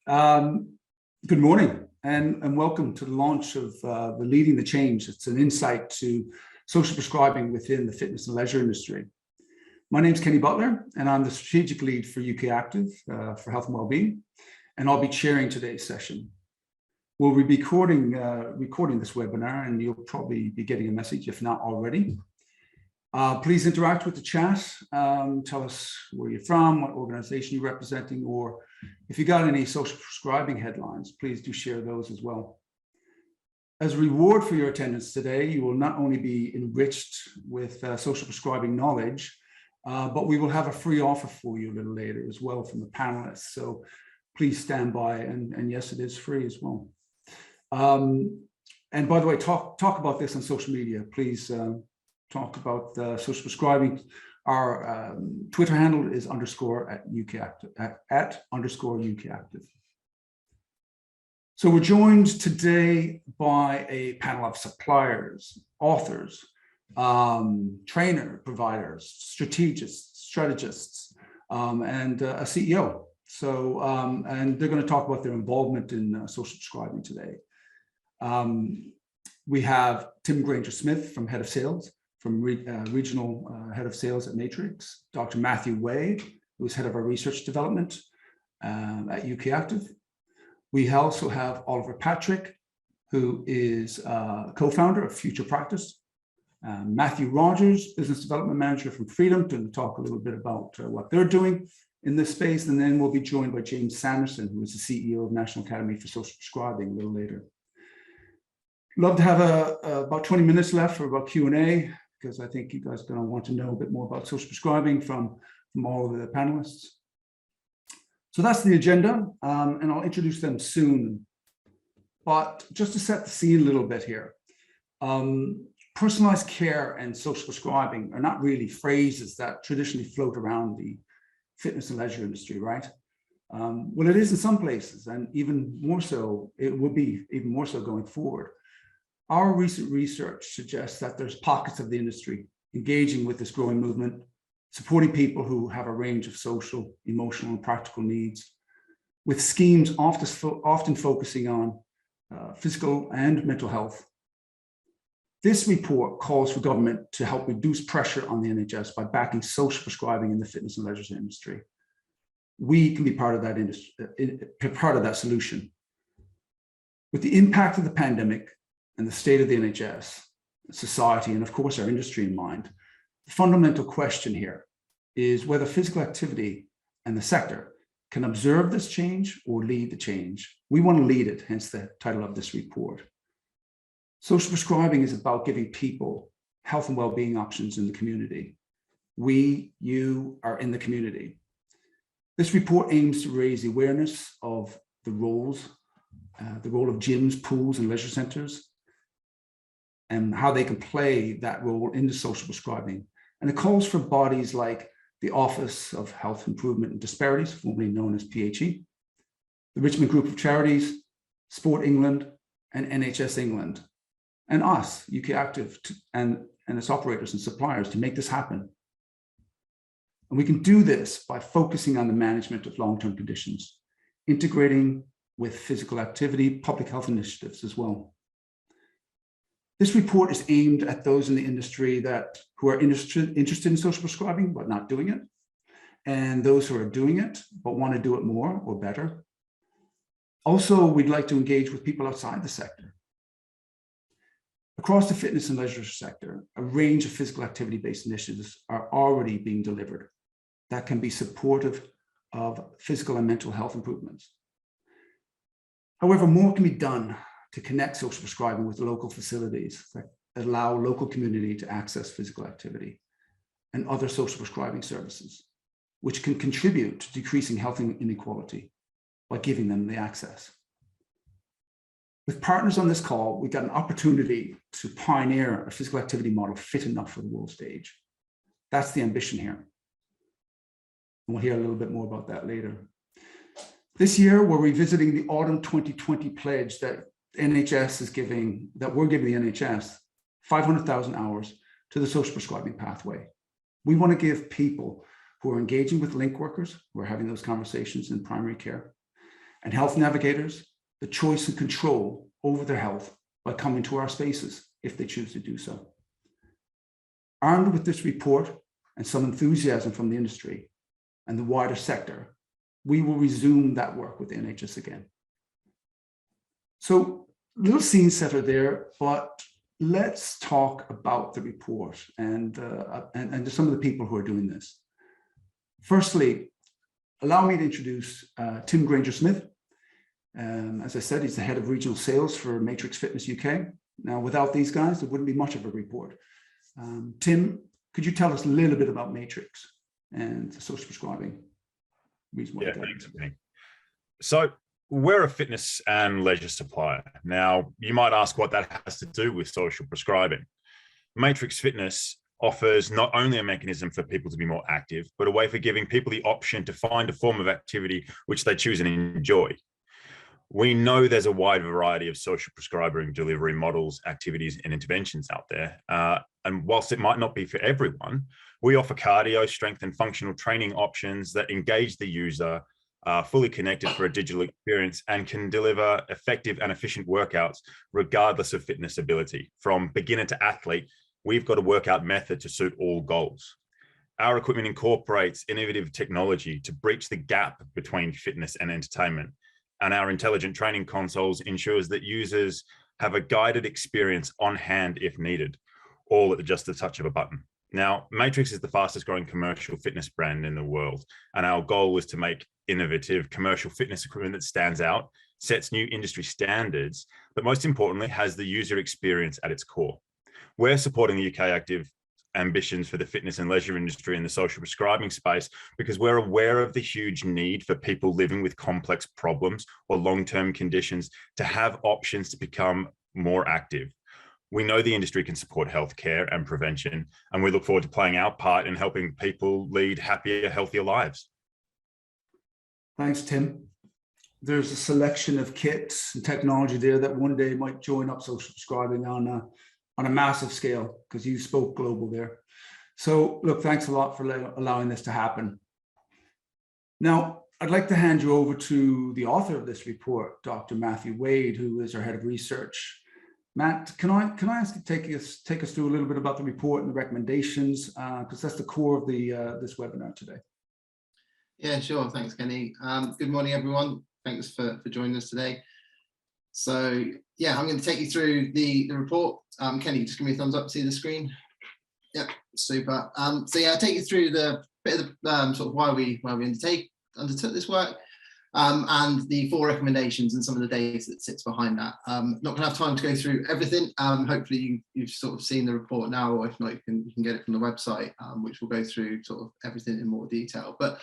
Um, Good morning and welcome to the launch of the Leading the Change. It's an insight to social prescribing within the fitness and leisure industry. My name is Kenny Butler, and I'm the strategic lead for UK Active for Health and Wellbeing, and I'll be chairing today's session. We'll be recording this webinar, and you'll probably be getting a message if not already. Please interact with the chat. Tell us where you're from, what organization you're representing, or if you got any social prescribing headlines, please do share those as well. As a reward for your attendance today, you will not only be enriched with social prescribing knowledge, but we will have a free offer for you a little later as well from the panelists. So please stand by, and yes, it is free as well. And by the way, talk about this on social media. Please talk about social prescribing. Our Twitter handle is _UK Active, at _UK Active. So we're joined today by a panel of suppliers, authors, trainer providers, strategists, and a CEO. So, and they're going to talk about their involvement in social prescribing today. We have Tim Granger-Smith from Head of Sales, from Regional Head of Sales at Matrix, Dr. Matthew Wade, who is Head of our Research Development at UK Active. We also have Oliver Patrick, who is co-founder of Future Practice. Matthew Rogers, Business Development Manager from Freedom, to talk a little bit about what they're doing in this space. And then we'll be joined by James Sanderson, who is the CEO of National Academy for Social Prescribing, a little later. Love to have about 20 minutes left for about Q&A, because I think you guys are going to want to know a bit more about social prescribing from all of the panelists. So that's the agenda, and I'll introduce them soon. But just to set the scene a little bit here, personalized care and social prescribing are not really phrases that traditionally float around the fitness and leisure industry, right? Well, it is in some places, and even more so, it will be even more so going forward. Our recent research suggests that there's pockets of the industry engaging with this growing movement, supporting people who have a range of social, emotional, and practical needs, with schemes often focusing on physical and mental health. This report calls for government to help reduce pressure on the NHS by backing social prescribing in the fitness and leisure industry. We can be part of that solution. With the impact of the pandemic and the state of the NHS, society, and of course our industry in mind, the fundamental question here is whether physical activity and the sector can observe this change or lead the change. We want to lead it, hence the title of this report. Social prescribing is about giving people health and well-being options in the community. You are in the community. This report aims to raise the awareness of the role of gyms, pools, and leisure centers, and how they can play that role in the social prescribing. And it calls for bodies like the Office of Health Improvement and Disparities, formerly known as PHE, the Richmond Group of Charities, Sport England, and NHS England, and us, UK Active, and its operators and suppliers to make this happen. And we can do this by focusing on the management of long-term conditions, integrating with physical activity, public health initiatives as well. This report is aimed at those in the industry who are interested in social prescribing but not doing it, and those who are doing it but want to do it more or better. Also, we'd like to engage with people outside the sector. Across the fitness and leisure sector, a range of physical activity-based initiatives are already being delivered that can be supportive of physical and mental health improvements. However, more can be done to connect social prescribing with local facilities that allow local community to access physical activity and other social prescribing services, which can contribute to decreasing health inequality by giving them the access. With partners on this call, we've got an opportunity to pioneer a physical activity model fit enough for the world stage. That's the ambition here. And we'll hear a little bit more about that later. This year, we're revisiting the autumn 2020 pledge that NHS is giving, that we're giving the NHS 500,000 hours to the social prescribing pathway. We want to give people who are engaging with link workers, who are having those conversations in primary care, and health navigators the choice and control over their health by coming to our spaces if they choose to do so. Armed with this report and some enthusiasm from the industry and the wider sector, we will resume that work with the NHS again. So, little scene setter there, but let's talk about the report and some of the people who are doing this. Firstly, allow me to introduce Tim Granger-Smith. As I said, he's the head of regional sales for Matrix Fitness UK. Now, without these guys, there wouldn't be much of a report. Tim, could you tell us a little bit about Matrix and the social prescribing? Yeah, thanks. So we're a fitness and leisure supplier. Now, you might ask what that has to do with social prescribing. Matrix Fitness offers not only a mechanism for people to be more active, but a way for giving people the option to find a form of activity which they choose and enjoy. We know there's a wide variety of social prescribing delivery models, activities, and interventions out there. And whilst it might not be for everyone, we offer cardio, strength, and functional training options that engage the user, fully connected for a digital experience, and can deliver effective and efficient workouts regardless of fitness ability. From beginner to athlete, we've got a workout method to suit all goals. Our equipment incorporates innovative technology to breach the gap between fitness and entertainment. And our intelligent training consoles ensures that users have a guided experience on hand if needed, all at just the touch of a button. Now, Matrix is the fastest growing commercial fitness brand in the world, and our goal is to make innovative commercial fitness equipment that stands out, sets new industry standards, but most importantly, has the user experience at its core. We're supporting the UK Active ambitions for the fitness and leisure industry in the social prescribing space because we're aware of the huge need for people living with complex problems or long-term conditions to have options to become more active. We know the industry can support healthcare and prevention, and we look forward to playing our part in helping people lead happier, healthier lives. Thanks, Tim. There's a selection of kits and technology there that one day might join up social prescribing on a massive scale, because you spoke global there. So look, thanks a lot for allowing this to happen. Now, I'd like to hand you over to the author of this report, Dr. Matthew Wade, who is our head of research. Matt, can I ask you to take us through a little bit about the report and the recommendations, because that's the core of this webinar today. Yeah, sure. Thanks, Kenny. Good morning, everyone. Thanks for joining us today. So yeah, I'm going to take you through the report. Kenny, just give me a thumbs up to see the screen. Yep, super. So yeah, I'll take you through the bit of the sort of why we undertook this work, and the 4 recommendations and some of the data that sits behind that. Not going to have time to go through everything. Hopefully you've sort of seen the report now, or if not, you can get it from the website, which will go through sort of everything in more detail. But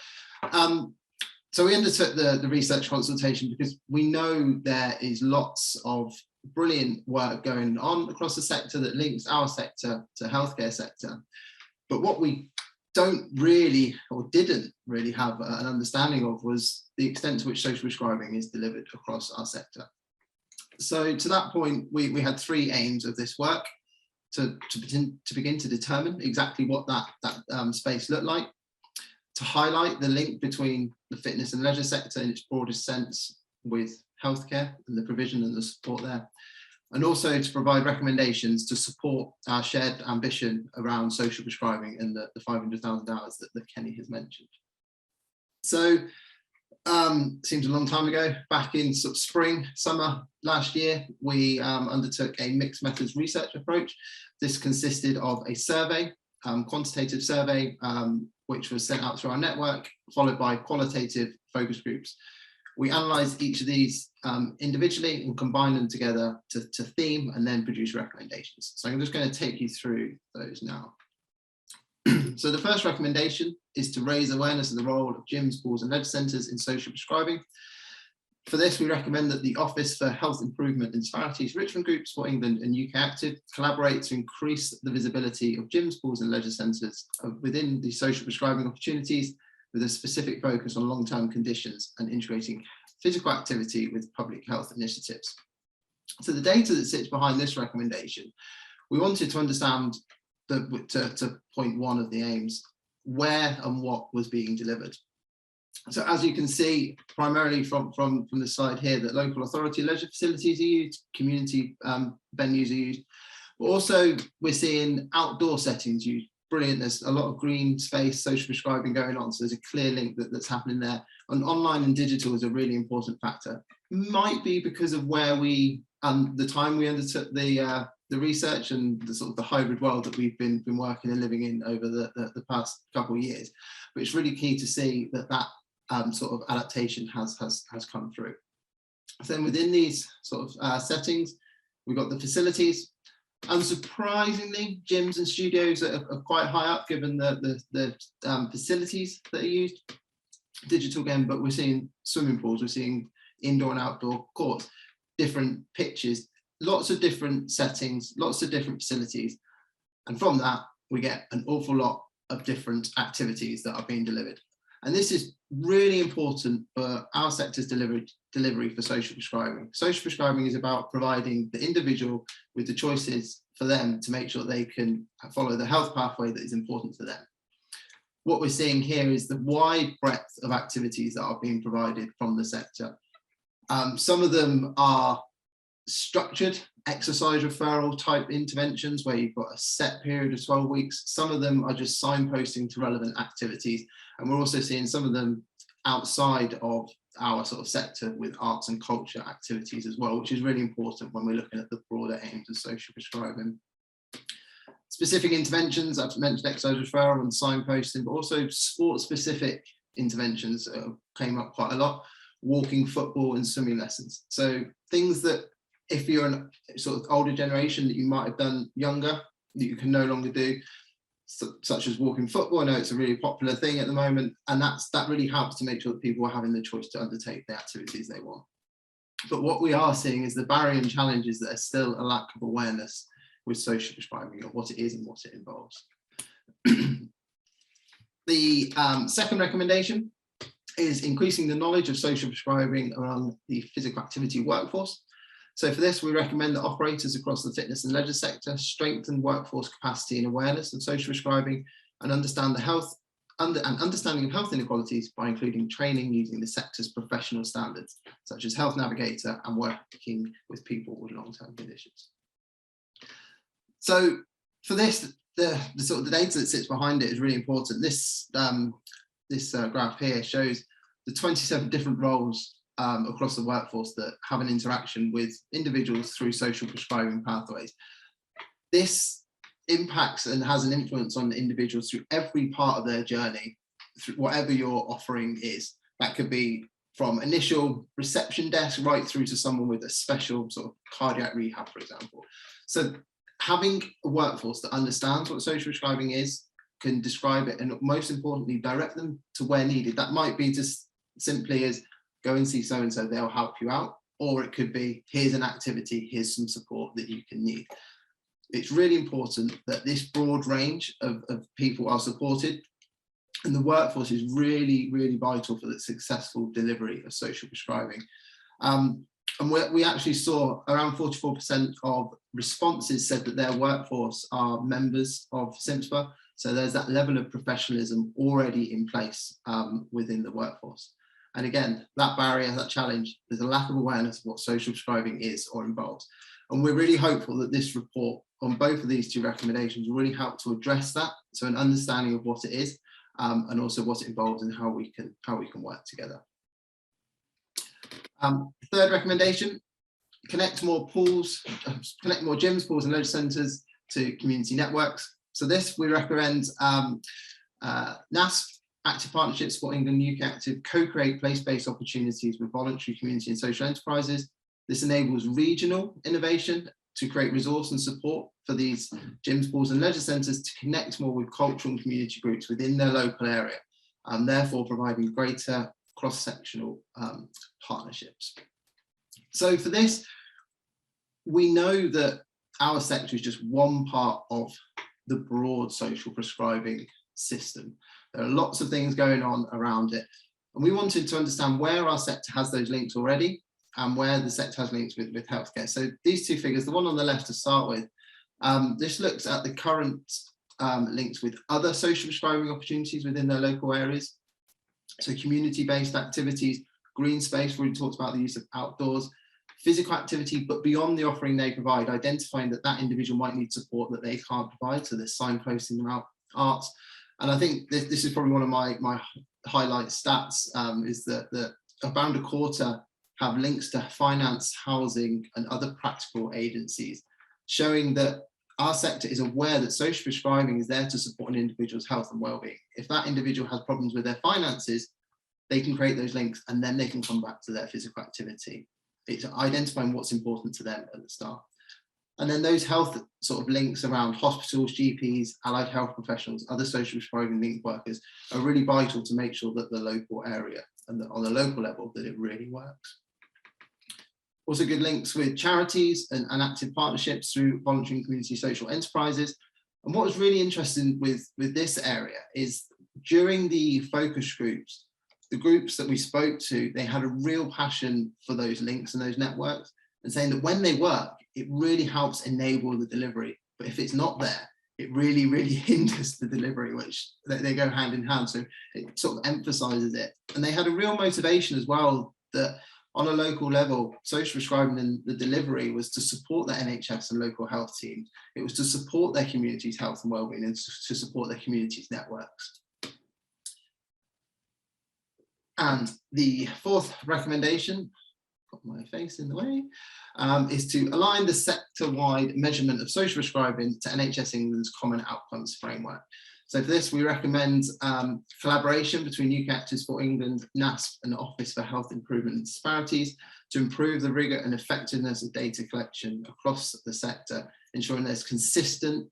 so we undertook the research consultation because we know there is lots of brilliant work going on across the sector that links our sector to healthcare sector. But what we don't really, or didn't really have an understanding of, was the extent to which social prescribing is delivered across our sector. So to that point, we had 3 aims of this work: to begin to determine exactly what that space looked like, to highlight the link between the fitness and leisure sector in its broadest sense with healthcare and the provision and the support there, and also to provide recommendations to support our shared ambition around social prescribing and the 500,000 hours that Kenny has mentioned. So seems a long time ago, back in sort of spring, summer last year, we undertook a mixed methods research approach. This consisted of a survey, quantitative survey, which was sent out through our network, followed by qualitative focus groups. We analysed each of these individually and combined them together to theme and then produce recommendations. So I'm just going to take you through those now. So the first recommendation is to raise awareness of the role of gyms, pools and leisure centres in social prescribing. For this, we recommend that the Office for Health Improvement and Disparities Richmond Group, Sport England and UK Active collaborate to increase the visibility of gyms, pools and leisure centres within the social prescribing opportunities, with a specific focus on long-term conditions and integrating physical activity with public health initiatives. So the data that sits behind this recommendation, we wanted to understand, to point 1 of the aims, where and what was being delivered. So as you can see, primarily from the slide here, that local authority leisure facilities are used, community venues are used. But also we're seeing outdoor settings used. Brilliant. There's a lot of green space, social prescribing going on. So there's a clear link that's happening there. And online and digital is a really important factor. Might be because of where we, the time we undertook the research and the sort of the hybrid world that we've been working and living in over the past couple of years. But it's really key to see that sort of adaptation has come through. So then within these sort of settings, we've got the facilities. Unsurprisingly, gyms and studios are quite high up given the facilities that are used. Digital again, but we're seeing swimming pools, we're seeing indoor and outdoor courts, different pitches, lots of different settings, lots of different facilities. And from that, we get an awful lot of different activities that are being delivered. And this is really important for our sector's delivery for social prescribing. Social prescribing is about providing the individual with the choices for them to make sure they can follow the health pathway that is important to them. What we're seeing here is the wide breadth of activities that are being provided from the sector. Some of them are structured exercise referral type interventions where you've got a set period of 12 weeks. Some of them are just signposting to relevant activities. And we're also seeing some of them outside of our sort of sector with arts and culture activities as well, which is really important when we're looking at the broader aims of social prescribing. Specific interventions, I've mentioned exercise referral and signposting, but also sport-specific interventions came up quite a lot. Walking, football and swimming lessons. So things that if you're a sort of older generation that you might have done younger, that you can no longer do, such as walking football. I know it's a really popular thing at the moment, and that really helps to make sure that people are having the choice to undertake the activities they want. But what we are seeing is the barrier and challenges that there's still a lack of awareness with social prescribing of what it is and what it involves. The second recommendation is increasing the knowledge of social prescribing around the physical activity workforce. So for this, we recommend that operators across the fitness and leisure sector strengthen workforce capacity and awareness of social prescribing and understanding of health inequalities by including training using the sector's professional standards, such as Health Navigator and working with people with long-term conditions. So for this, the sort of the data that sits behind it is really important. This graph here shows the 27 different roles across the workforce that have an interaction with individuals through social prescribing pathways. This impacts and has an influence on individuals through every part of their journey, through whatever your offering is. That could be from initial reception desk right through to someone with a special sort of cardiac rehab, for example. So having a workforce that understands what social prescribing is, can describe it, and most importantly, direct them to where needed. That might be just simply as go and see so-and-so, they'll help you out. Or it could be, here's an activity, here's some support that you can need. It's really important that this broad range of people are supported, and the workforce is really, really vital for the successful delivery of social prescribing. And we actually saw around 44% of responses said that their workforce are members of CIMSPA. So there's that level of professionalism already in place within the workforce. And again, that barrier, that challenge, there's a lack of awareness of what social prescribing is or involves. And we're really hopeful that this report on both of these two recommendations will really help to address that. So an understanding of what it is and also what it involves and how we can work together. Third recommendation, connect more gyms, pools and leisure centres to community networks. So this, we recommend NASP, Active Partnerships for England UK Active, co-create place-based opportunities with voluntary community and social enterprises. This enables regional innovation to create resource and support for these gyms, pools and leisure centres to connect more with cultural and community groups within their local area, and therefore providing greater cross-sectional partnerships. So for this, we know that our sector is just one part of the broad social prescribing system. There are lots of things going on around it. And we wanted to understand where our sector has those links already and where the sector has links with healthcare. So these two figures, the one on the left to start with, this looks at the current links with other social prescribing opportunities within their local areas. So community-based activities, green space, we talked about the use of outdoors, physical activity, but beyond the offering they provide, identifying that that individual might need support that they can't provide. So they're signposting them out, arts. And I think this is probably one of my highlight stats, is that around a quarter have links to finance, housing, and other practical agencies, showing that our sector is aware that social prescribing is there to support an individual's health and well-being. If that individual has problems with their finances, they can create those links and then they can come back to their physical activity. It's identifying what's important to them at the start. And then those health sort of links around hospitals, GPs, allied health professionals, other social prescribing link workers are really vital to make sure that the local area and on the local level that it really works. Also good links with charities and active partnerships through voluntary and community social enterprises. And what was really interesting with this area is during the focus groups, the groups that we spoke to, they had a real passion for those links and those networks, and saying that when they work, it really helps enable the delivery. But if it's not there, it really, really hinders the delivery, which they go hand in hand. So it sort of emphasizes it. And they had a real motivation as well that on a local level, social prescribing and the delivery was to support the NHS and local health teams. It was to support their community's health and wellbeing and to support their community's networks. And the fourth recommendation, got my face in the way, is to align the sector-wide measurement of social prescribing to NHS England's Common Outcomes Framework. So for this, we recommend collaboration between UK Actors for England, NASP, and the Office for Health Improvement and Disparities to improve the rigour and effectiveness of data collection across the sector, ensuring there's consistent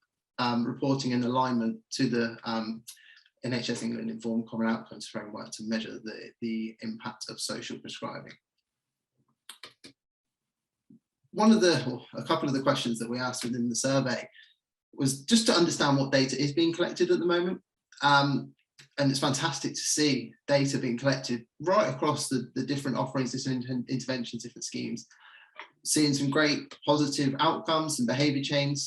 reporting and alignment to the NHS England Informed Common Outcomes Framework to measure the impact of social prescribing. A couple of the questions that we asked within the survey was just to understand what data is being collected at the moment. And it's fantastic to see data being collected right across the different offerings, different interventions, different schemes, seeing some great positive outcomes and behaviour change.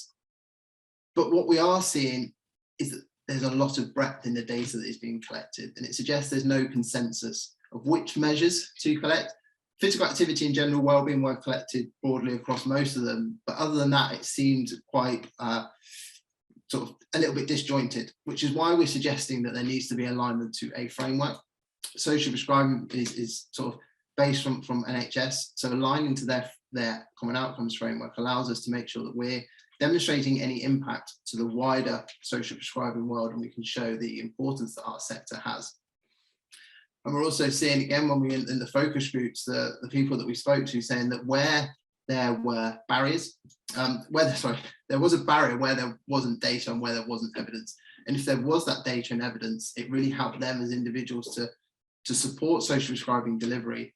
But what we are seeing is that there's a lot of breadth in the data that is being collected, and it suggests there's no consensus of which measures to collect. Physical activity and general wellbeing were collected broadly across most of them, but other than that, it seemed quite sort of a little bit disjointed, which is why we're suggesting that there needs to be alignment to a framework. Social prescribing is sort of based from NHS, so aligning to their Common Outcomes Framework allows us to make sure that we're demonstrating any impact to the wider social prescribing world, and we can show the importance that our sector has. And we're also seeing, again, when we in the focus groups, the people that we spoke to saying that where there were barriers, there was a barrier where there wasn't data and where there wasn't evidence. And if there was that data and evidence, it really helped them as individuals to support social prescribing delivery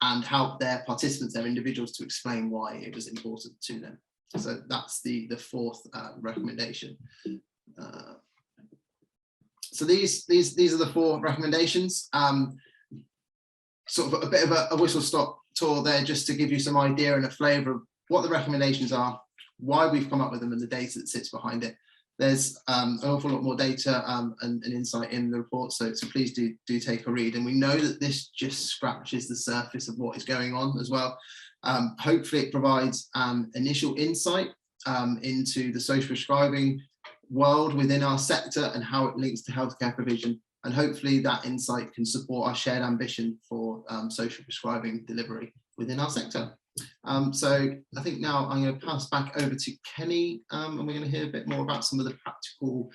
and help their participants, their individuals, to explain why it was important to them. So that's the fourth recommendation. So these are the four recommendations. Sort of a bit of a whistle-stop tour there, just to give you some idea and a flavour of what the recommendations are, why we've come up with them, and the data that sits behind it. There's an awful lot more data and insight in the report, so please do take a read. And we know that this just scratches the surface of what is going on as well. Hopefully it provides initial insight into the social prescribing world within our sector and how it links to healthcare provision. And hopefully that insight can support our shared ambition for social prescribing delivery within our sector. So I think now I'm going to pass back over to Kenny, and we're going to hear a bit more about some of the practical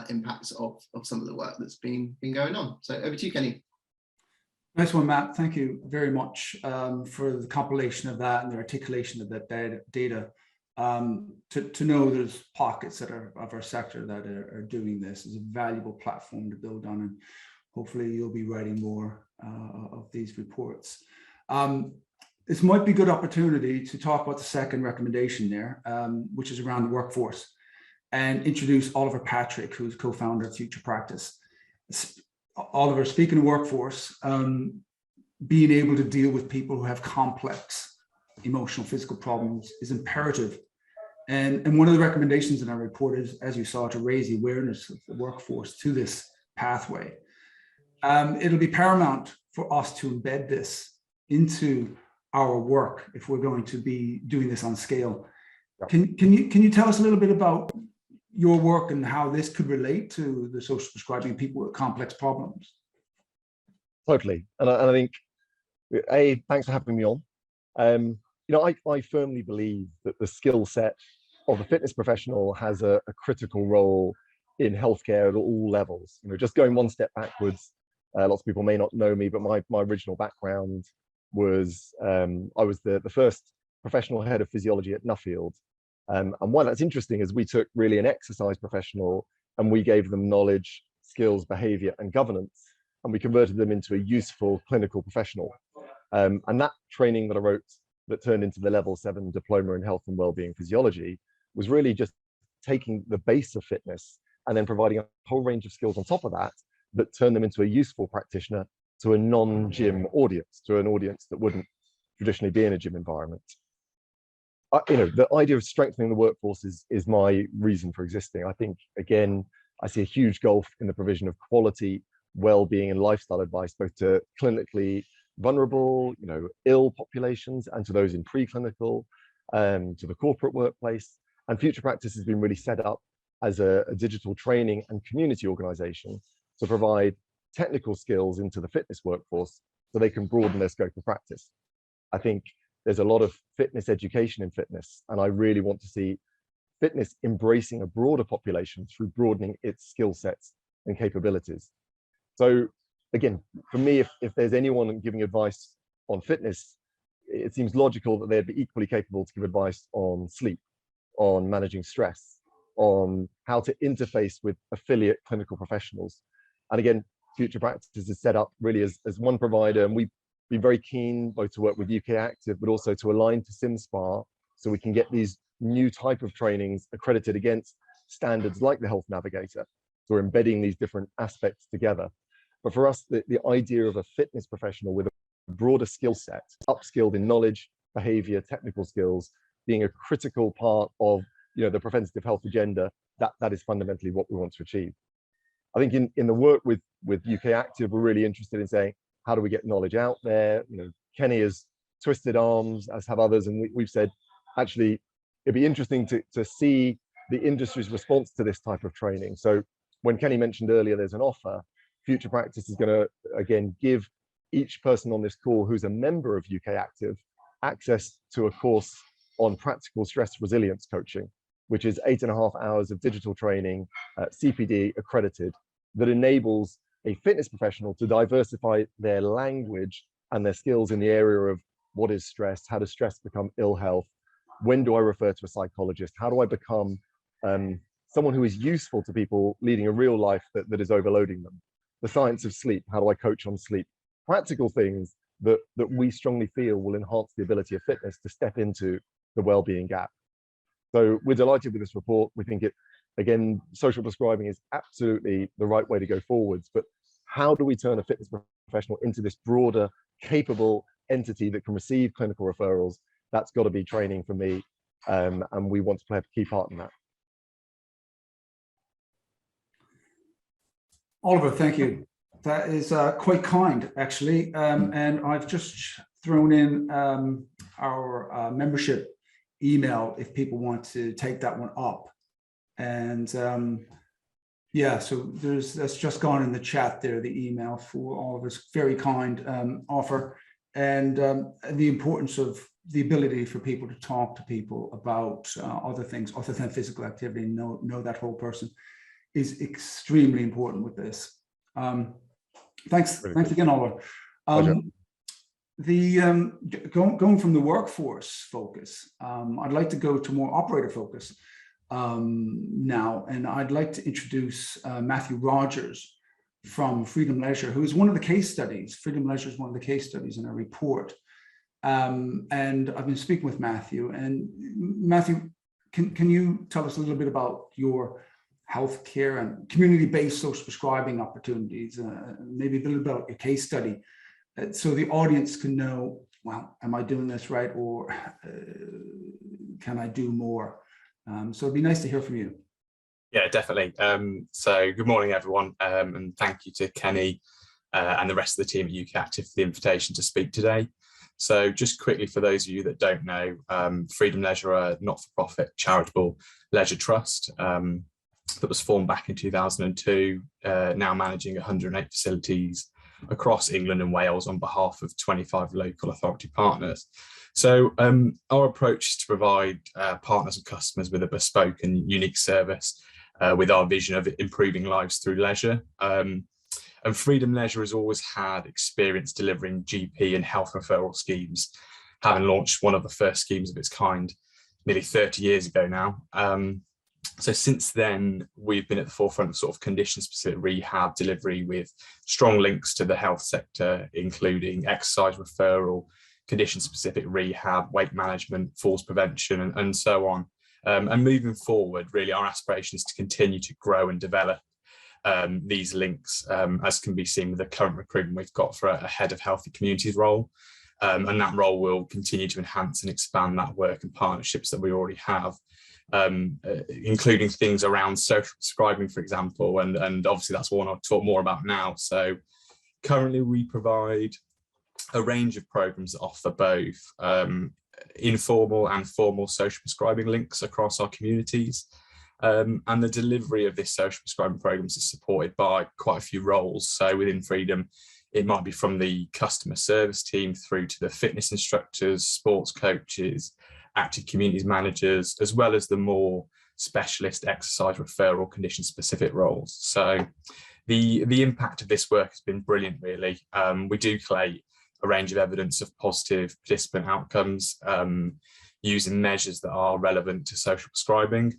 impacts of some of the work that's been going on. So over to you, Kenny. Nice one, Matt. Thank you very much for the compilation of that and the articulation of that data. To know there's pockets that are of our sector that are doing this is a valuable platform to build on, and hopefully you'll be writing more of these reports. This might be a good opportunity to talk about the second recommendation there, which is around the workforce, and introduce Oliver Patrick, who's co-founder of Future Practice. Oliver, speaking of workforce, being able to deal with people who have complex emotional, physical problems is imperative. And one of the recommendations in our report is, as you saw, to raise the awareness of the workforce to this pathway. it'll be paramount for us to embed this into our work if we're going to be doing this on scale. Yeah. Can you tell us a little bit about your work and how this could relate to the social prescribing people with complex problems? Totally, and I think, thanks for having me on. I firmly believe that the skill set of the fitness professional has a critical role in healthcare at all levels. Just going one step backwards, lots of people may not know me, but my original background was I was the first professional head of physiology at Nuffield. And why that's interesting is we took really an exercise professional and we gave them knowledge, skills, behavior, and governance, and we converted them into a useful clinical professional. And that training that I wrote that turned into the level 7 diploma in health and wellbeing physiology was really just taking the base of fitness and then providing a whole range of skills on top of that that turn them into a useful practitioner to a non-gym audience, to an audience that wouldn't traditionally be in a gym environment. The idea of strengthening the workforce is my reason for existing. I think, again, I see a huge gulf in the provision of quality, well-being, and lifestyle advice, both to clinically vulnerable, ill populations, and to those in preclinical, to the corporate workplace. And Future Practice has been really set up as a digital training and community organization to provide technical skills into the fitness workforce so they can broaden their scope of practice. I think there's a lot of fitness education in fitness, and I really want to see fitness embracing a broader population through broadening its skill sets and capabilities. So again, for me, if there's anyone giving advice on fitness, it seems logical that they'd be equally capable to give advice on sleep, on managing stress, on how to interface with affiliate clinical professionals. And again, Future Practice is set up really as one provider, and we've been very keen both to work with UK Active, but also to align to SimSpa, so we can get these new type of trainings accredited against standards like the Health Navigator. So we're embedding these different aspects together. But for us, the idea of a fitness professional with a broader skill set, upskilled in knowledge, behavior, technical skills, being a critical part of the preventative health agenda, that is fundamentally what we want to achieve. I think in the work with UK Active, we're really interested in saying, how do we get knowledge out there? Kenny has twisted arms, as have others, and we've said, actually, it'd be interesting to see the industry's response to this type of training. So when Kenny mentioned earlier, there's an offer, Future Practice is going to, again, give each person on this call who's a member of UK Active access to a course on practical stress resilience coaching, which is 8.5 hours of digital training, CPD accredited, that enables a fitness professional to diversify their language and their skills in the area of what is stress, how does stress become ill health, when do I refer to a psychologist, how do I become someone who is useful to people leading a real life that is overloading them, the science of sleep, how do I coach on sleep, practical things that we strongly feel will enhance the ability of fitness to step into the well-being gap. So we're delighted with this report. We think again, social prescribing is absolutely the right way to go forwards, but how do we turn a fitness professional into this broader, capable entity that can receive clinical referrals? That's got to be training for me, and we want to play a key part in that. Oliver, thank you. That is quite kind, actually. And I've just thrown in our membership email if people want to take that one up. And yeah, so that's just gone in the chat there, the email for Oliver's very kind offer, and the importance of the ability for people to talk to people about other things other than physical activity, know that whole person is extremely important with this. Thanks again, Oliver. Going from the workforce focus, I'd like to go to more operator focus now, and I'd like to introduce Matthew Rogers from Freedom Leisure, who is one of the case studies. Freedom Leisure is one of the case studies in our report, and I've been speaking with Matthew. And Matthew, can you tell us a little bit about your healthcare and community-based social prescribing opportunities, maybe a little bit about your case study, so the audience can know, well, am I doing this right, or can I do more? So it'd be nice to hear from you. Yeah, definitely. So good morning, everyone, and thank you to Kenny and the rest of the team at UK Active for the invitation to speak today. So just quickly, for those of you that don't know, Freedom Leisure are a not-for-profit charitable leisure trust that was formed back in 2002, now managing 108 facilities across England and Wales on behalf of 25 local authority partners. So our approach is to provide partners and customers with a bespoke and unique service with our vision of improving lives through leisure. And Freedom Leisure has always had experience delivering GP and health referral schemes, having launched one of the first schemes of its kind nearly 30 years ago now. So since then, we've been at the forefront of sort of condition-specific rehab delivery with strong links to the health sector, including exercise referral, condition-specific rehab, weight management, falls prevention, and so on. And moving forward, really, our aspiration is to continue to grow and develop these links, as can be seen with the current recruitment we've got for a head of healthy communities role. And that role will continue to enhance and expand that work and partnerships that we already have, including things around social prescribing, for example, and obviously that's one I'll talk more about now. So currently we provide a range of programs that offer both informal and formal social prescribing links across our communities. And the delivery of this social prescribing programs is supported by quite a few roles. So within Freedom, it might be from the customer service team through to the fitness instructors, sports coaches, active communities managers, as well as the more specialist exercise referral condition specific roles. So the impact of this work has been brilliant, really. We do collate a range of evidence of positive participant outcomes using measures that are relevant to social prescribing.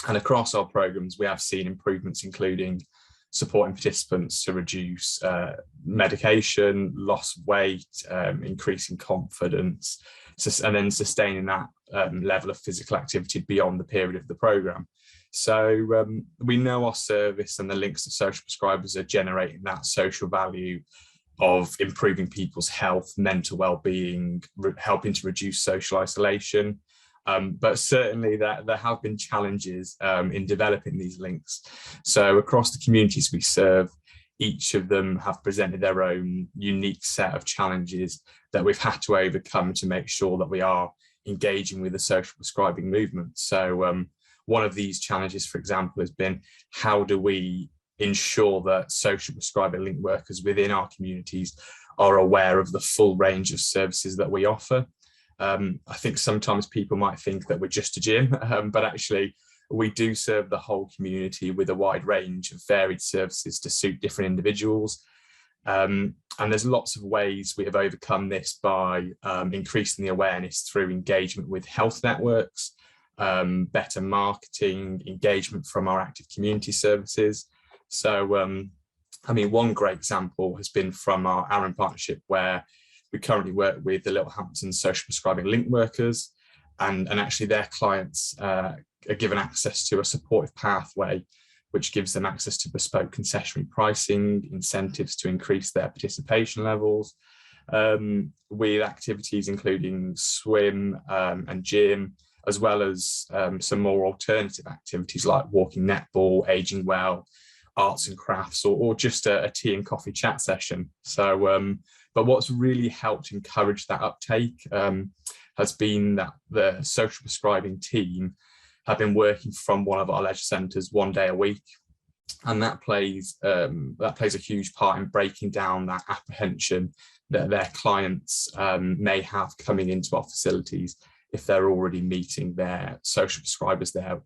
And across our programs, we have seen improvements, including supporting participants to reduce medication, loss of weight, increasing confidence, and then sustaining that level of physical activity beyond the period of the program. So we know our service and the links to social prescribers are generating that social value of improving people's health, mental well-being, helping to reduce social isolation. But certainly there have been challenges in developing these links. So across the communities we serve, each of them have presented their own unique set of challenges that we've had to overcome to make sure that we are engaging with the social prescribing movement. So one of these challenges, for example, has been, how do we ensure that social prescribing link workers within our communities are aware of the full range of services that we offer? I think sometimes people might think that we're just a gym, but actually we do serve the whole community with a wide range of varied services to suit different individuals. And there's lots of ways we have overcome this by increasing the awareness through engagement with health networks, better marketing, engagement from our active community services. So, I mean, one great example has been from our Aaron partnership, where we currently work with the Littlehampton social prescribing link workers, and actually their clients are given access to a supportive pathway, which gives them access to bespoke concessionary pricing, incentives to increase their participation levels, with activities including swim and gym, as well as some more alternative activities like walking netball, aging well, arts and crafts, or just a tea and coffee chat session. So, but what's really helped encourage that uptake has been that the social prescribing team have been working from one of our leisure centres one day a week, and that plays a huge part in breaking down that apprehension that their clients may have coming into our facilities if they're already meeting their social prescribers there.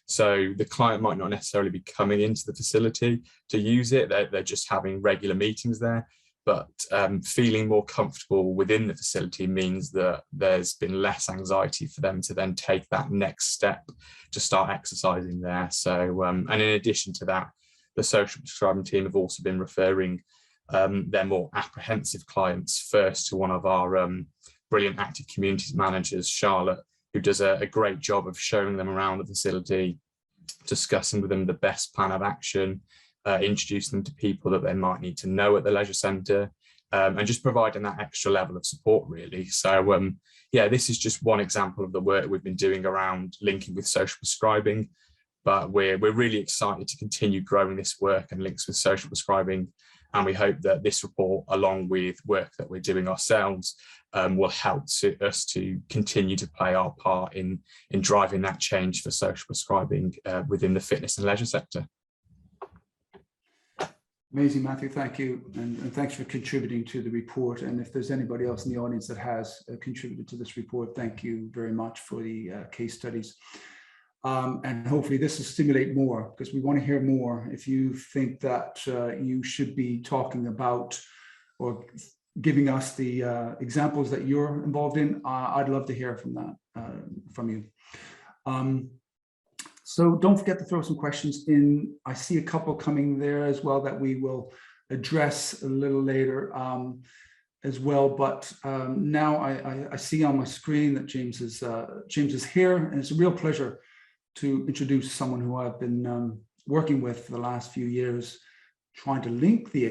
So the client might not necessarily be coming into the facility to use it, they're just having regular meetings there, but feeling more comfortable within the facility means that there's been less anxiety for them to then take that next step to start exercising there. So, and in addition to that, the social prescribing team have also been referring their more apprehensive clients first to one of our brilliant active communities managers, Charlotte, who does a great job of showing them around the facility, discussing with them the best plan of action, introducing them to people that they might need to know at the leisure centre, and just providing that extra level of support, really. So yeah, this is just one example of the work we've been doing around linking with social prescribing, but we're really excited to continue growing this work and links with social prescribing And we hope that this report, along with work that we're doing ourselves, will help us to continue to play our part in driving that change for social prescribing within the fitness and leisure sector. Amazing, Matthew, thank you. And thanks for contributing to the report. And if there's anybody else in the audience that has contributed to this report, thank you very much for the case studies. And hopefully this will stimulate more, because we want to hear more. If you think that you should be talking about or giving us the examples that you're involved in, I'd love to hear from that, from you. So don't forget to throw some questions in. I see a couple coming there as well that we will address a little later as well. But now I see on my screen that James is here, and it's a real pleasure to introduce someone who I've been working with for the last few years, trying to link the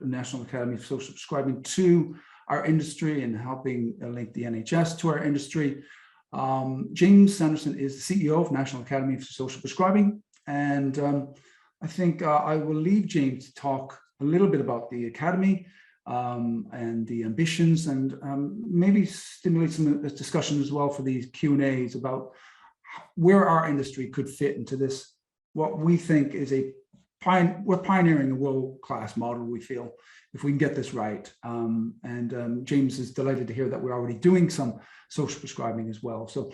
National Academy of Social Prescribing to our industry and helping link the NHS to our industry. James Sanderson is the CEO of National Academy of Social Prescribing, and I think I will leave James to talk a little bit about the Academy and the ambitions, and maybe stimulate some discussion as well for these Q&As about where our industry could fit into this, what we think is we're pioneering a world-class model, we feel, if we can get this right. James is delighted to hear that we're already doing some social prescribing as well. So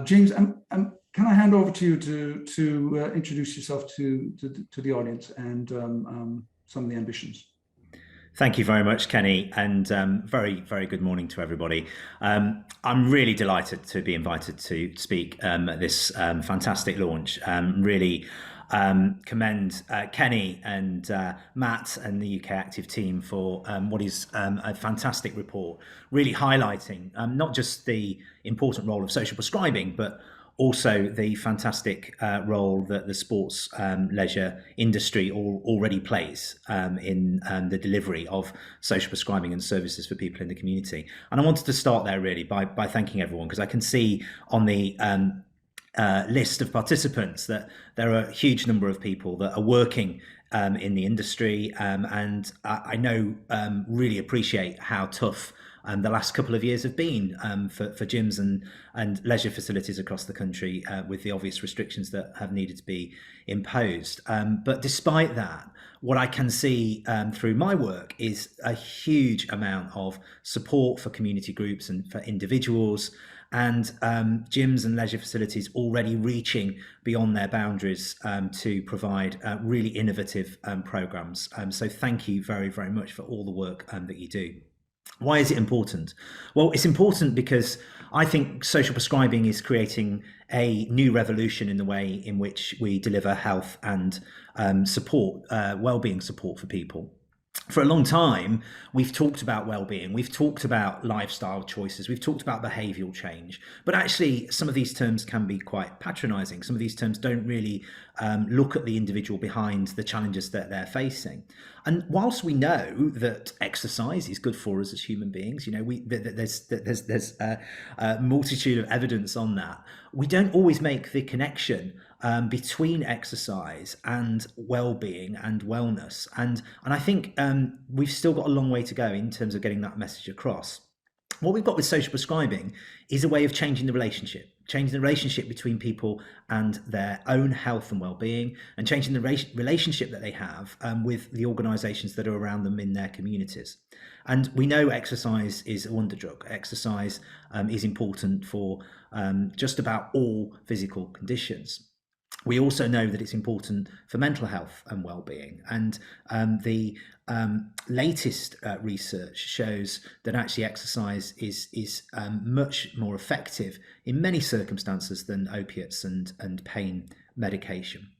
James, can I hand over to you to introduce yourself to the audience and some of the ambitions? Thank you very much, Kenny, and very, very good morning to everybody. I'm really delighted to be invited to speak at this fantastic launch. Really commend Kenny and Matt and the UK Active team for what is a fantastic report, really highlighting not just the important role of social prescribing, but also the fantastic role that the sports leisure industry already plays in the delivery of social prescribing and services for people in the community. And I wanted to start there really by thanking everyone, because I can see on the list of participants that there are a huge number of people that are working in the industry, and I know really appreciate how tough the last couple of years have been for gyms and leisure facilities across the country, with the obvious restrictions that have needed to be imposed. But despite that, what I can see through my work is a huge amount of support for community groups and for individuals, and gyms and leisure facilities already reaching beyond their boundaries to provide really innovative programs. So thank you very, very much for all the work that you do. Why is it important? Well, it's important because I think social prescribing is creating a new revolution in the way in which we deliver health and support, well-being support for people. For a long time, we've talked about well-being, we've talked about lifestyle choices, we've talked about behavioural change, but actually some of these terms can be quite patronising. Some of these terms don't really look at the individual behind the challenges that they're facing. And whilst we know that exercise is good for us as human beings, you know, there's a multitude of evidence on that, we don't always make the connection between exercise and well-being and wellness. And I think we've still got a long way to go in terms of getting that message across. What we've got with social prescribing is a way of changing the relationship between people and their own health and well-being, and changing the relationship that they have with the organisations that are around them in their communities. And we know exercise is a wonder drug. Exercise is important for just about all physical conditions. We also know that it's important for mental health and well-being, and the latest research shows that actually exercise is much more effective in many circumstances than opiates and pain medication.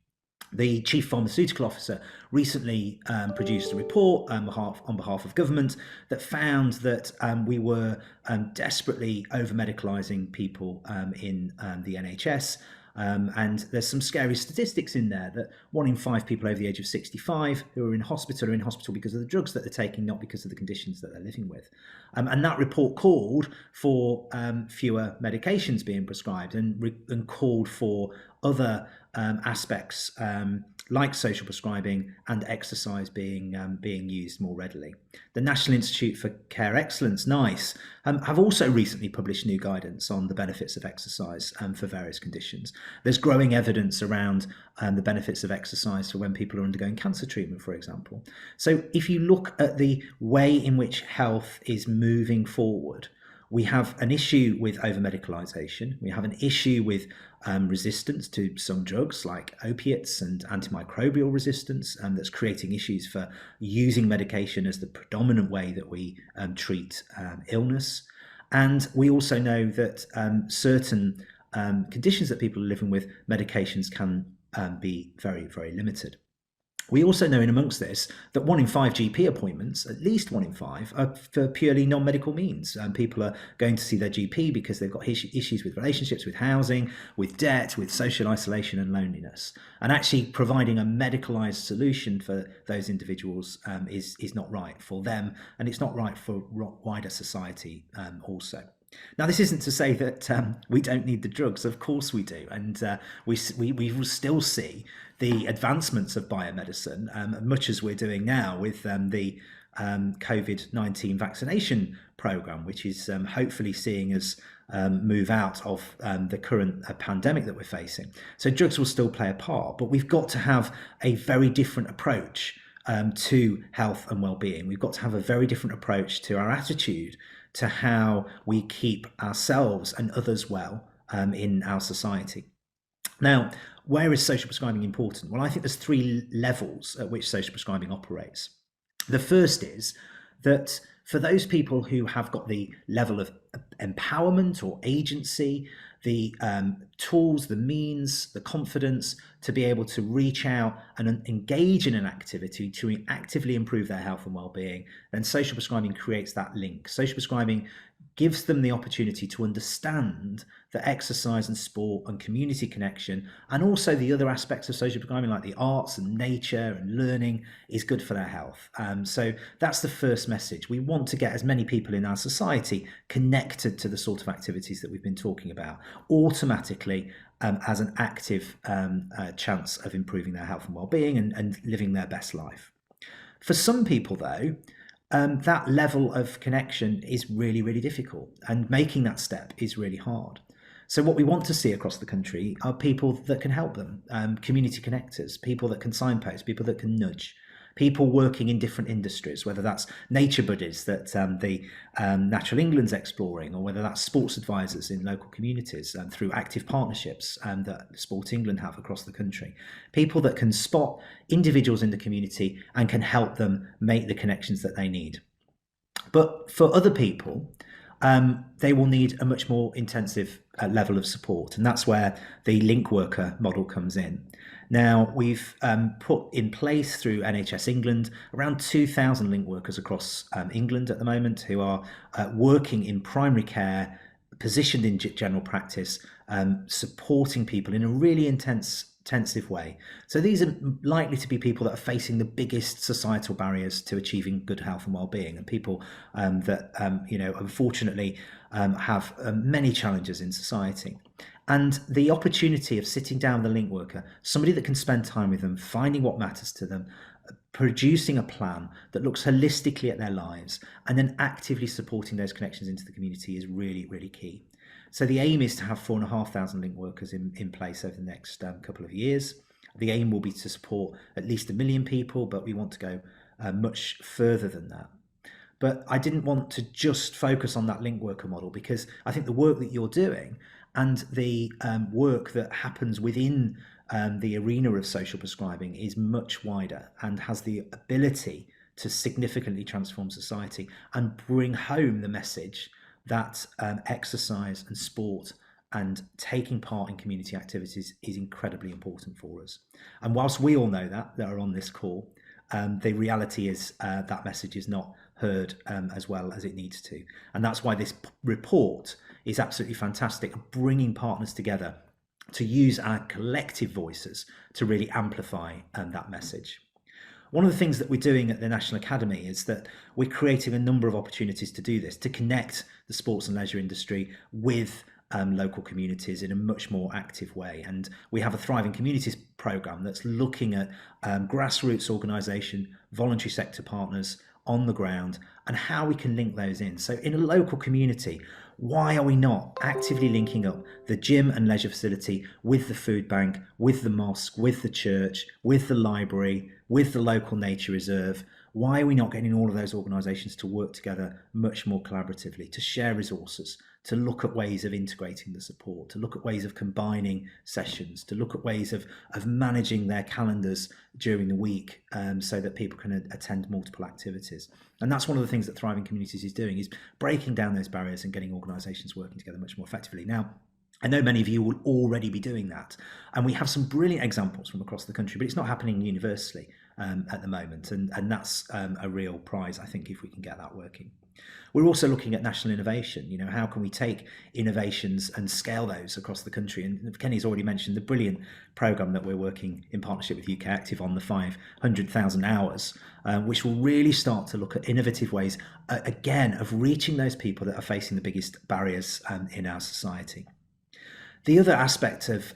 The Chief Pharmaceutical Officer recently produced a report on behalf of government that found that we were desperately over-medicalising people in the NHS. And there's some scary statistics in there that 1 in 5 people over the age of 65 who are in hospital because of the drugs that they're taking, not because of the conditions that they're living with. And that report called for fewer medications being prescribed and called for other aspects like social prescribing and exercise being used more readily. The National Institute for Care Excellence, NICE, have also recently published new guidance on the benefits of exercise for various conditions. There's growing evidence around the benefits of exercise for when people are undergoing cancer treatment, for example. So if you look at the way in which health is moving forward, we have an issue with over-medicalisation. We have an issue with resistance to some drugs like opiates and antimicrobial resistance, that's creating issues for using medication as the predominant way that we treat illness. And we also know that certain conditions that people are living with, medications can be very, very limited. We also know in amongst this that 1 in 5 GP appointments, at least 1 in 5, are for purely non-medical means. People are going to see their GP because they've got issues with relationships, with housing, with debt, with social isolation and loneliness. And actually providing a medicalised solution for those individuals is not right for them, and it's not right for wider society also. Now, this isn't to say that we don't need the drugs. Of course we do. And we will still see the advancements of biomedicine, much as we're doing now with the COVID-19 vaccination program, which is hopefully seeing us move out of the current pandemic that we're facing. So drugs will still play a part, but we've got to have a very different approach to health and well-being. We've got to have a very different approach to our attitude to how we keep ourselves and others well in our society. Now, where is social prescribing important? Well, I think there's 3 levels at which social prescribing operates. The first is that for those people who have got the level of empowerment or agency, the tools, the means, the confidence to be able to reach out and engage in an activity to actively improve their health and well-being, then social prescribing creates that link. Social prescribing gives them the opportunity to understand that exercise and sport and community connection, and also the other aspects of social prescribing like the arts and nature and learning, is good for their health. So that's the first message. We want to get as many people in our society connected to the sort of activities that we've been talking about automatically as an active chance of improving their health and well-being and living their best life. For some people, though, that level of connection is really, really difficult, and making that step is really hard. So what we want to see across the country are people that can help them, community connectors, people that can signpost, people that can nudge, people working in different industries, whether that's nature buddies that the Natural England's exploring, or whether that's sports advisors in local communities through active partnerships that Sport England have across the country. People that can spot individuals in the community and can help them make the connections that they need. But for other people, they will need a much more intensive level of support, and that's where the link worker model comes in. Now, we've put in place through NHS England around 2,000 link workers across England at the moment who are working in primary care, positioned in general practice, supporting people in a really intensive way. So these are likely to be people that are facing the biggest societal barriers to achieving good health and well-being, and people that unfortunately have many challenges in society. And the opportunity of sitting down with a link worker, somebody that can spend time with them, finding what matters to them, producing a plan that looks holistically at their lives, and then actively supporting those connections into the community is really, really key. So the aim is to have 4,500 link workers in place over the next couple of years. The aim will be to support at least 1 million people, but we want to go much further than that. But I didn't want to just focus on that link worker model, because I think the work that you're doing and the work that happens within the arena of social prescribing is much wider and has the ability to significantly transform society and bring home the message that exercise and sport and taking part in community activities is incredibly important for us. And whilst we all know that are on this call, the reality is that message is not heard as well as it needs to. And that's why this report is absolutely fantastic, bringing partners together to use our collective voices to really amplify that message. One of the things that we're doing at the National Academy is that we're creating a number of opportunities to do this, to connect the sports and leisure industry with local communities in a much more active way. And we have a Thriving Communities programme that's looking at grassroots organisation, voluntary sector partners on the ground, and how we can link those in. So in a local community, why are we not actively linking up the gym and leisure facility with the food bank, with the mosque, with the church, with the library, with the local nature reserve? Why are we not getting all of those organisations to work together much more collaboratively, to share resources, to look at ways of integrating the support, to look at ways of combining sessions, to look at ways of managing their calendars during the week, so that people can attend multiple activities? And that's one of the things that Thriving Communities is doing, is breaking down those barriers and getting organisations working together much more effectively. Now, I know many of you will already be doing that, and we have some brilliant examples from across the country, but it's not happening universally at the moment, and that's a real prize, I think, if we can get that working. We're also looking at national innovation. You know, how can we take innovations and scale those across the country? And Kenny's already mentioned the brilliant programme that we're working in partnership with UK Active on, the 500,000 hours, which will really start to look at innovative ways, again, of reaching those people that are facing the biggest barriers in our society. The other aspect of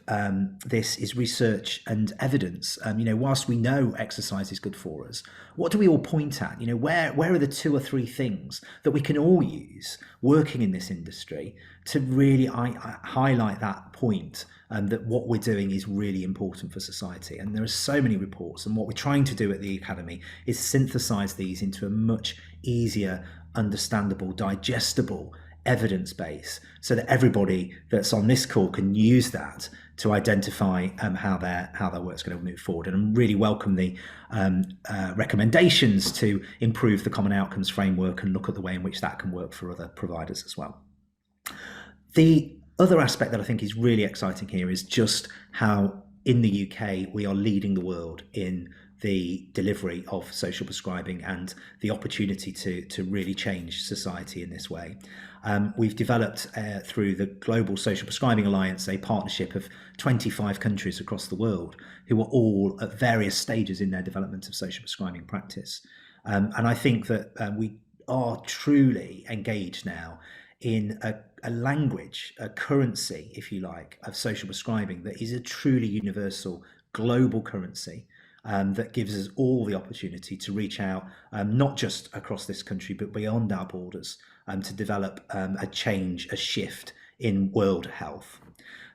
this is research and evidence. You know, whilst we know exercise is good for us, what do we all point at? You know, where are the 2 or 3 things that we can all use working in this industry to really highlight that point, that what we're doing is really important for society? And there are so many reports, and what we're trying to do at the Academy is synthesize these into a much easier, understandable, digestible evidence base, so that everybody that's on this call can use that to identify how their work's going to move forward. And I really welcome the recommendations to improve the Common Outcomes Framework and look at the way in which that can work for other providers as well. The other aspect that I think is really exciting here is just how in the UK we are leading the world in the delivery of social prescribing and the opportunity to really change society in this way. We've developed through the Global Social Prescribing Alliance a partnership of 25 countries across the world who are all at various stages in their development of social prescribing practice. And I think that we are truly engaged now in a language, a currency, if you like, of social prescribing that is a truly universal global currency. That gives us all the opportunity to reach out, not just across this country, but beyond our borders, to develop a change, a shift in world health.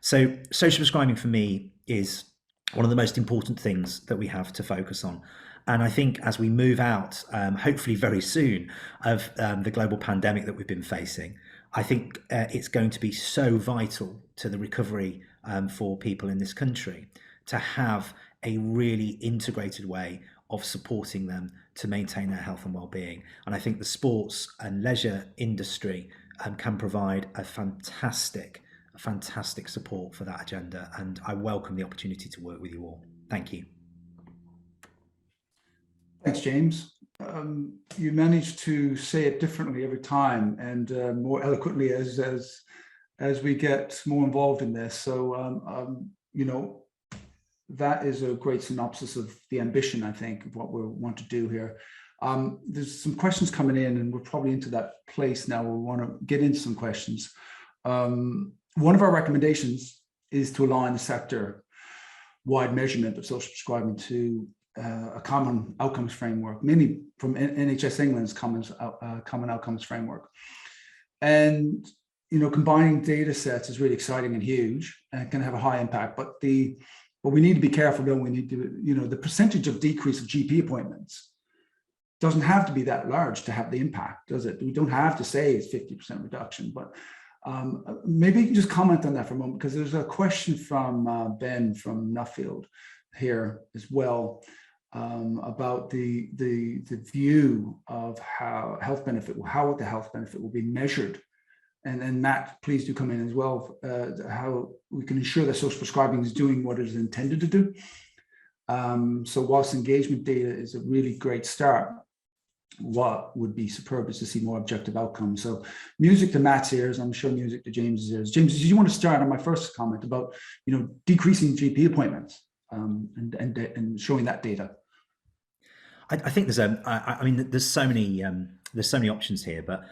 So social prescribing for me is one of the most important things that we have to focus on. And I think as we move out, hopefully very soon, of the global pandemic that we've been facing, I think it's going to be so vital to the recovery for people in this country to have a really integrated way of supporting them to maintain their health and well-being. And I think the sports and leisure industry can provide a fantastic support for that agenda. And I welcome the opportunity to work with you all. Thank you. Thanks, James. You manage to say it differently every time and more eloquently as we get more involved in this. So, you know, that is a great synopsis of the ambition, I think, of what we want to do here. There's some questions coming in, and we're probably into that place now where we want to get into some questions. One of our recommendations is to align the sector-wide measurement of social prescribing to a common outcomes framework, mainly from NHS England's common outcomes framework. And, you know, combining data sets is really exciting and huge and can have a high impact, but we need to be careful, don't we? Need to, you know, the percentage of decrease of GP appointments doesn't have to be that large to have the impact, does it? We don't have to say it's 50% reduction, but maybe you can just comment on that for a moment, because there's a question from Ben from Nuffield here as well about the view of how the health benefit will be measured. And then Matt, please do come in as well, how we can ensure that social prescribing is doing what it is intended to do. So whilst engagement data is a really great start, what would be superb is to see more objective outcomes. So music to Matt's ears, I'm sure music to James's ears. James, did you want to start on my first comment about, you know, decreasing GP appointments and showing that data? I think there's I mean, there's so many options here, but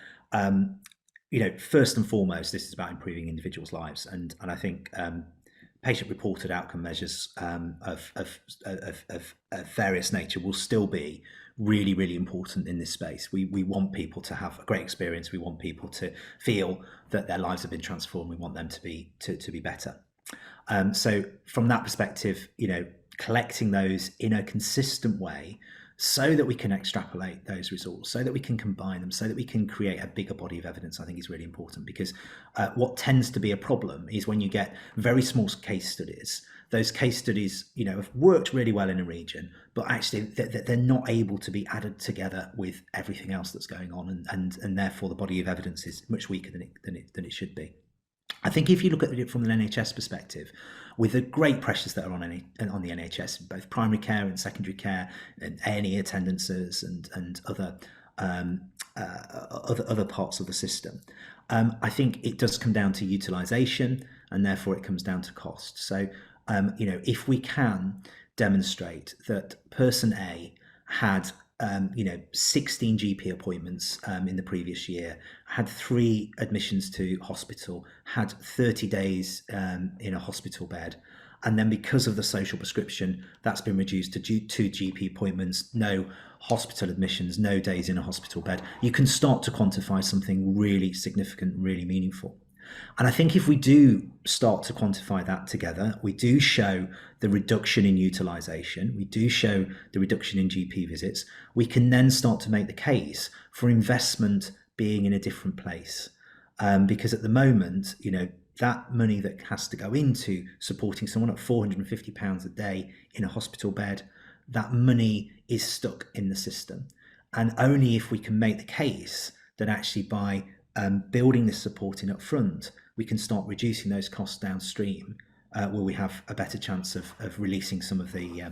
first and foremost, this is about improving individuals' lives, and I think patient-reported outcome measures of various nature will still be really, really important in this space. We want people to have a great experience. We want people to feel that their lives have been transformed. We want them to be better. So from that perspective, collecting those in a consistent way, so that we can extrapolate those results, so that we can combine them, so that we can create a bigger body of evidence, I think is really important. Because what tends to be a problem is when you get very small case studies. Those case studies, have worked really well in a region, but actually they're not able to be added together with everything else that's going on, and therefore the body of evidence is much weaker than it should be. I think if you look at it from an NHS perspective, with the great pressures that are on the NHS, both primary care and secondary care, and A&E attendances and other parts of the system, I think it does come down to utilisation, and therefore it comes down to cost. So, if we can demonstrate that person A had 16 GP appointments in the previous year, had 3 admissions to hospital, had 30 days in a hospital bed, and then because of the social prescription, that's been reduced to 2 GP appointments, no hospital admissions, no days in a hospital bed. You can start to quantify something really significant, really meaningful. And I think if we do start to quantify that together, we do show the reduction in utilisation, we do show the reduction in GP visits, we can then start to make the case for investment being in a different place. Because at the moment, that money that has to go into supporting someone at £450 a day in a hospital bed, that money is stuck in the system. And only if we can make the case that actually by building this support in up front, we can start reducing those costs downstream, will we have a better chance of releasing some of the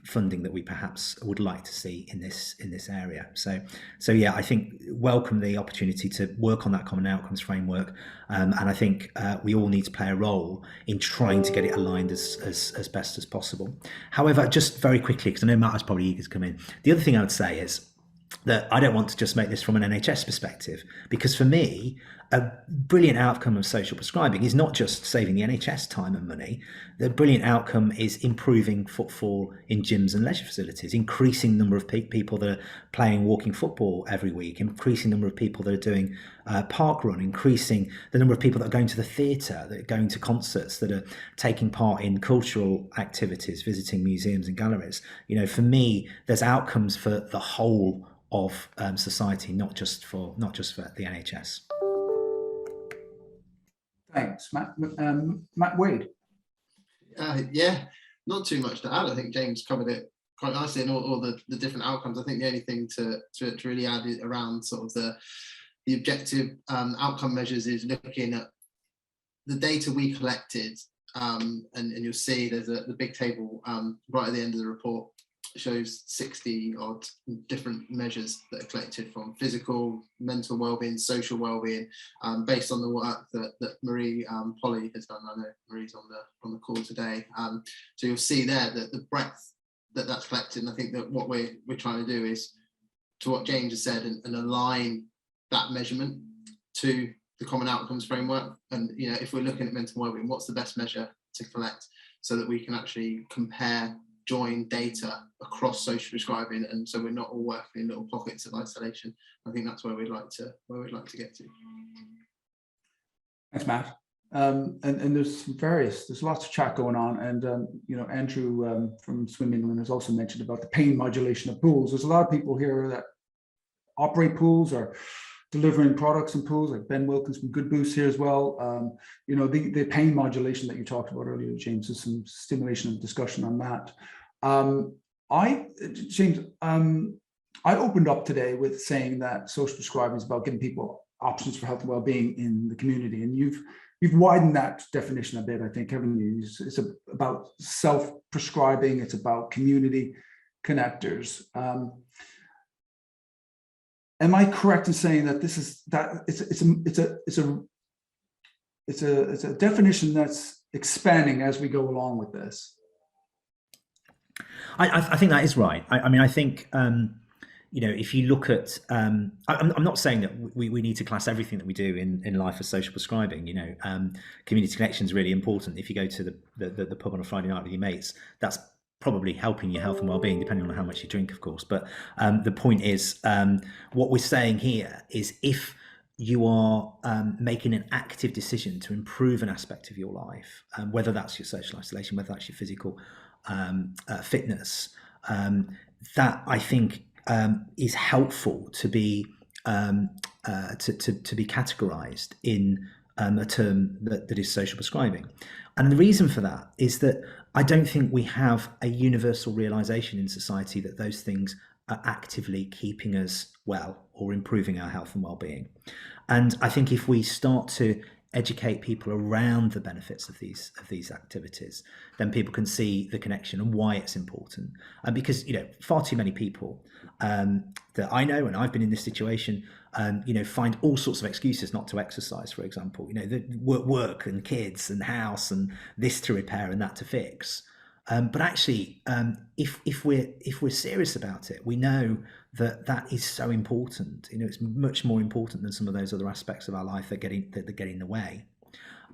funding that we perhaps would like to see in this area. So yeah, I think welcome the opportunity to work on that common outcomes framework, and I think we all need to play a role in trying to get it aligned as best as possible. However, just very quickly, because I know Matt is probably eager to come in, the other thing I would say is that I don't want to just make this from an NHS perspective, because for me, a brilliant outcome of social prescribing is not just saving the NHS time and money. The brilliant outcome is improving footfall in gyms and leisure facilities, increasing the number of people that are playing walking football every week, increasing the number of people that are doing park run, increasing the number of people that are going to the theatre, that are going to concerts, that are taking part in cultural activities, visiting museums and galleries. For me, there's outcomes for the whole of society, not just for the NHS. Thanks, Matt. Matt Wade. Yeah, not too much to add. I think James covered it quite nicely in all the different outcomes. I think the only thing to really add around sort of the objective outcome measures is looking at the data we collected, and you'll see there's the big table right at the end of the report shows 60 odd different measures that are collected from physical, mental wellbeing, social wellbeing, based on the work that Marie Polly has done. I know Marie's on the call today. So you'll see there that the breadth that's collected, and I think that what we're trying to do is, to what James has said, and align that measurement to the common outcomes framework. And if we're looking at mental wellbeing, what's the best measure to collect so that we can actually compare join data across social prescribing, and so we're not all working in little pockets of isolation. I think that's where we'd like to get to. Thanks, Matt. And there's lots of chat going on, and Andrew from Swim England has also mentioned about the pain modulation of pools. There's a lot of people here that operate pools or delivering products and pools, like Ben Wilkins from Good Boost here as well. The pain modulation that you talked about earlier, James, there's some stimulation and discussion on that. I opened up today with saying that social prescribing is about giving people options for health and well-being in the community, and you've widened that definition a bit, I think, haven't you? It's about self-prescribing, it's about community connectors. Am I correct in saying that it's a definition that's expanding as we go along with this? I think that is right. I mean, I think you know, if you look at, I'm not saying that we need to class everything that we do in life as social prescribing. You know, community connection is really important. If you go to the pub on a Friday night with your mates, that's probably helping your health and well-being, depending on how much you drink, of course. But the point is, what we're saying here is, if you are making an active decision to improve an aspect of your life, whether that's your social isolation, whether that's your physical fitness, that I think is helpful to be to be categorized in a term that is social prescribing. And the reason for that is that I don't think we have a universal realization in society that those things are actively keeping us well or improving our health and well-being. And I think if we start to educate people around the benefits of these activities, then people can see the connection and why it's important. And because, you know, far too many people that I know, and I've been in this situation, you know, find all sorts of excuses not to exercise, for example. You know, the work and kids and house and this to repair and that to fix. But actually, if we're serious about it, we know that is so important. You know, it's much more important than some of those other aspects of our life that get in the way.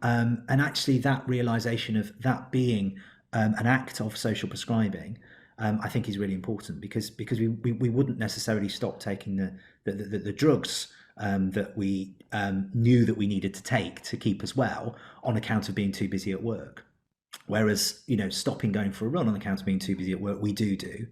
And actually, that realization of that being an act of social prescribing, I think, is really important, because we wouldn't necessarily stop taking the drugs that we knew that we needed to take to keep us well on account of being too busy at work. Whereas, you know, stopping going for a run on account of being too busy at work, we do.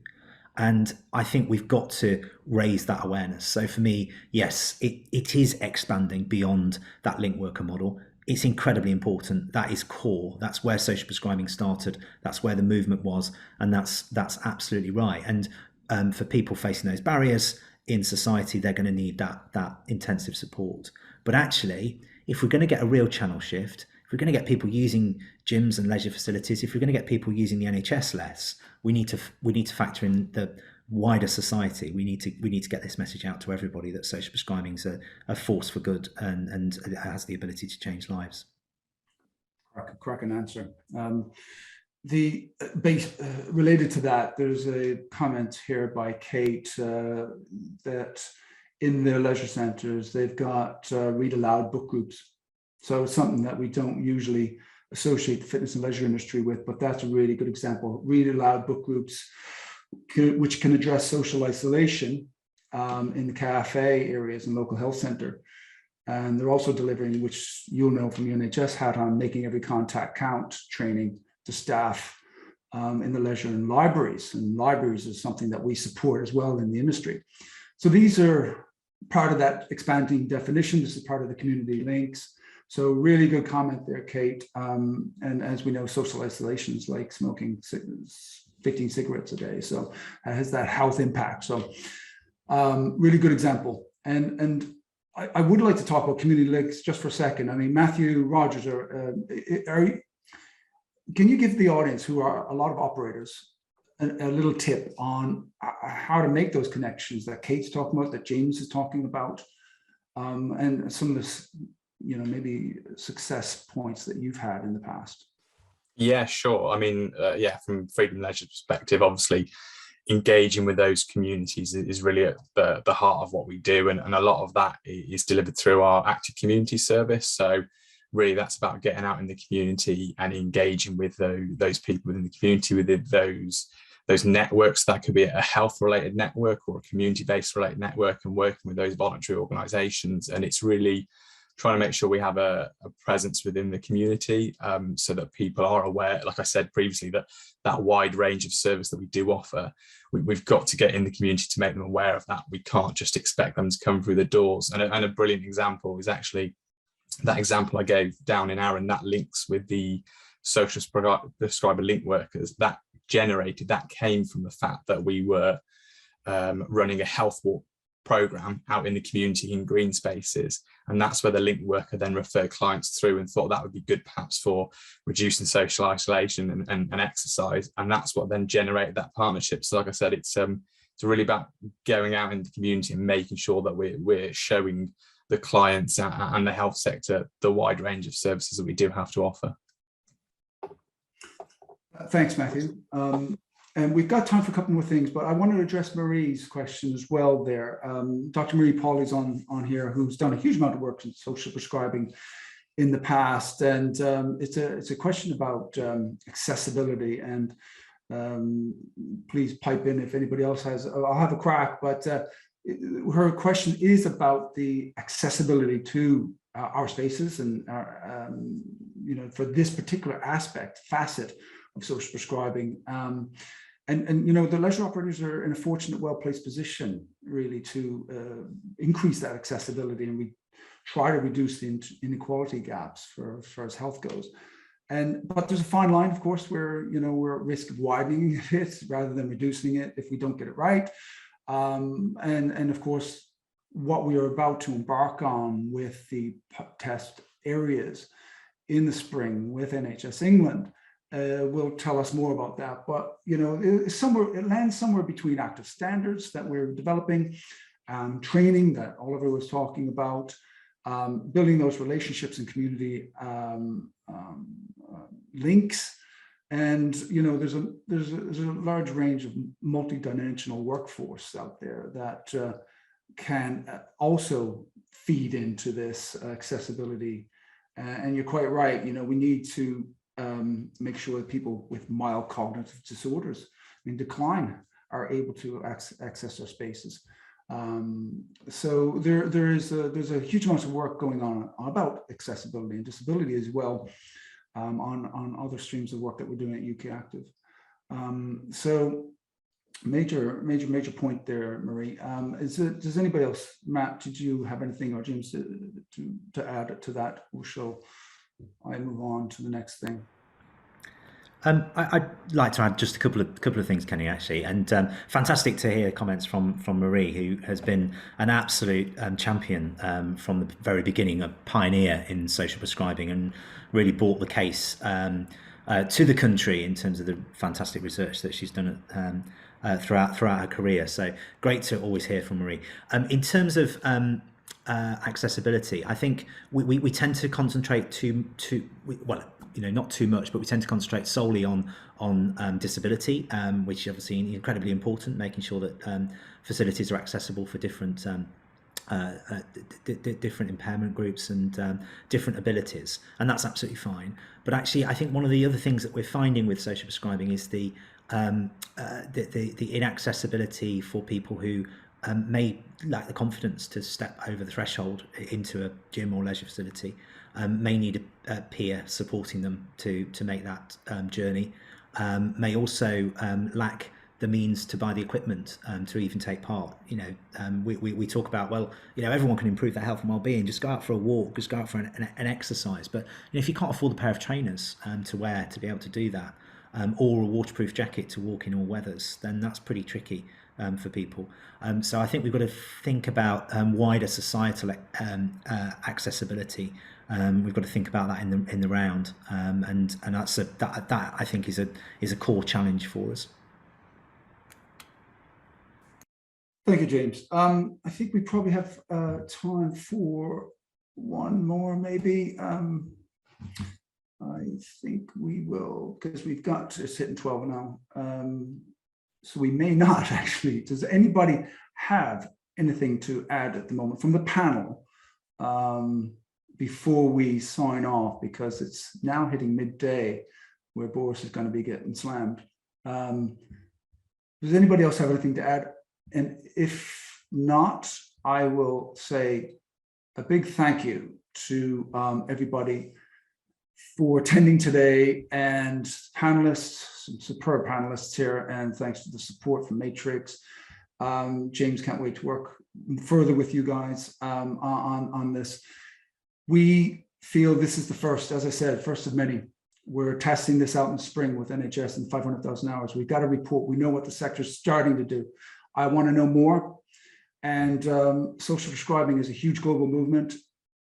And I think we've got to raise that awareness. So for me, yes, it is expanding beyond that link worker model. It's incredibly important. That is core. That's where social prescribing started. That's where the movement was. And that's absolutely right. And for people facing those barriers in society, they're going to need that intensive support. But actually, if we're going to get a real channel shift, if we're going to get people using gyms and leisure facilities, if we're going to get people using the NHS less, we need to factor in the wider society. We need to get this message out to everybody that social prescribing is a force for good, and it has the ability to change lives. Cracking answer. The base related to that, there's a comment here by Kate that in their leisure centres they've got read aloud book groups. So it's something that we don't usually associate the fitness and leisure industry with, but that's a really good example. Read aloud book groups, which can address social isolation in the cafe areas and local health centre. And they're also delivering, which you'll know from your NHS hat on, making every contact count training to staff in the leisure and libraries. And libraries is something that we support as well in the industry. So these are part of that expanding definition. This is part of the community links. So really good comment there, Kate. And as we know, social isolation is like smoking 15 cigarettes a day. So it has that health impact. So really good example. And I would like to talk about community links just for a second. I mean, Matthew Rogers, can you give the audience, who are a lot of operators, a little tip on how to make those connections that Kate's talking about, that James is talking about, and some of this, you know, maybe success points that you've had in the past? Yeah, sure. I mean, yeah, from Freedom Leisure perspective, obviously engaging with those communities is really at the heart of what we do, and a lot of that is delivered through our active community service. So really that's about getting out in the community and engaging with those people within the community, within those networks. That could be a health related network or a community based related network, and working with those voluntary organizations. And it's really trying to make sure we have a presence within the community, so that people are aware, like I said previously, that wide range of service that we do offer, we've got to get in the community to make them aware of that. We can't just expect them to come through the doors. And a brilliant example is actually that example I gave down in Arran, that links with the social prescriber link workers. That came from the fact that we were running a health walk program out in the community in green spaces, and that's where the link worker then referred clients through and thought that would be good perhaps for reducing social isolation and exercise, and that's what then generated that partnership. So like I said, it's really about going out in the community and making sure that we're showing the clients and the health sector the wide range of services that we do have to offer. Thanks, Matthew. And we've got time for a couple more things, but I wanted to address Marie's question as well there. Dr. Marie Pauly's on here, who's done a huge amount of work in social prescribing in the past. And it's a question about accessibility. And please pipe in if anybody else has, I'll have a crack, but her question is about the accessibility to our spaces and for this particular facet of social prescribing. And the leisure operators are in a fortunate, well-placed position really to increase that accessibility, and we try to reduce the inequality gaps for as health goes. But there's a fine line, of course, where we're at risk of widening it rather than reducing it if we don't get it right. And of course, what we are about to embark on with the test areas in the spring with NHS England will tell us more about that. But it lands somewhere between active standards that we're developing, training that Oliver was talking about, building those relationships and community links. And there's a large range of multi-dimensional workforce out there that can also feed into this accessibility. And you're quite right. We need to make sure that people with mild cognitive disorders in decline are able to access their spaces. So there's a huge amount of work going on about accessibility and disability as well. On other streams of work that we're doing at UK Active. So major point there, Marie. Does anybody else, Matt, did you have anything, or James, to add to that, or shall I move on to the next thing? I'd like to add just a couple of things, Kenny, actually, and fantastic to hear comments from Marie, who has been an absolute champion from the very beginning, a pioneer in social prescribing, and really brought the case to the country in terms of the fantastic research that she's done throughout her career. So great to always hear from Marie. In terms of accessibility, I think we tend to concentrate not too much, but we tend to concentrate solely on disability, which is obviously incredibly important, making sure that facilities are accessible for different different impairment groups and different abilities, and that's absolutely fine. But actually, I think one of the other things that we're finding with social prescribing is the inaccessibility for people who may lack the confidence to step over the threshold into a gym or leisure facility, may need a peer supporting them to make that journey, may also lack the means to buy the equipment to even take part. We talk about, well, everyone can improve their health and well-being, just go out for a walk, just go out for an exercise. But if you can't afford a pair of trainers to wear to be able to do that, or a waterproof jacket to walk in all weathers, then that's pretty tricky for people. So I think we've got to think about wider societal accessibility. We've got to think about that in the round, and that I think is a core challenge for us. Thank you, James. I think we probably have time for one more, maybe. I think we will, because we've got to hitting 12 now. So we may not actually. Does anybody have anything to add at the moment from the panel before we sign off? Because it's now hitting midday where Boris is going to be getting slammed. Does anybody else have anything to add? And if not, I will say a big thank you to everybody for attending today, and panelists, some superb panelists here, and thanks to the support from Matrix. James, can't wait to work further with you guys on this. We feel this is the first, as I said, first of many. We're testing this out in spring with NHS and 500,000 hours. We've got a report. We know what the sector's starting to do. I want to know more. And social prescribing is a huge global movement.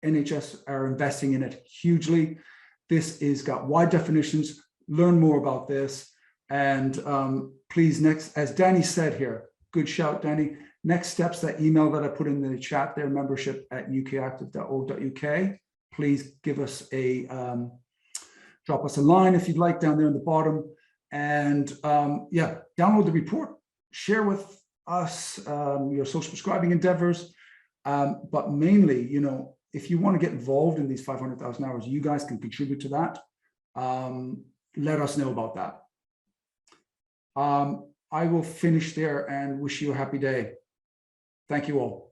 NHS are investing in it hugely. This is got wide definitions. Learn more about this. And please, next, as Danny said here, good shout, Danny. Next steps, that email that I put in the chat there, membership@ukactive.org.uk. Please give us drop us a line if you'd like down there in the bottom. And yeah, download the report, share with us your social prescribing endeavors. But mainly, you know, if you want to get involved in these 500,000 hours, you guys can contribute to that. Let us know about that. I will finish there and wish you a happy day. Thank you all.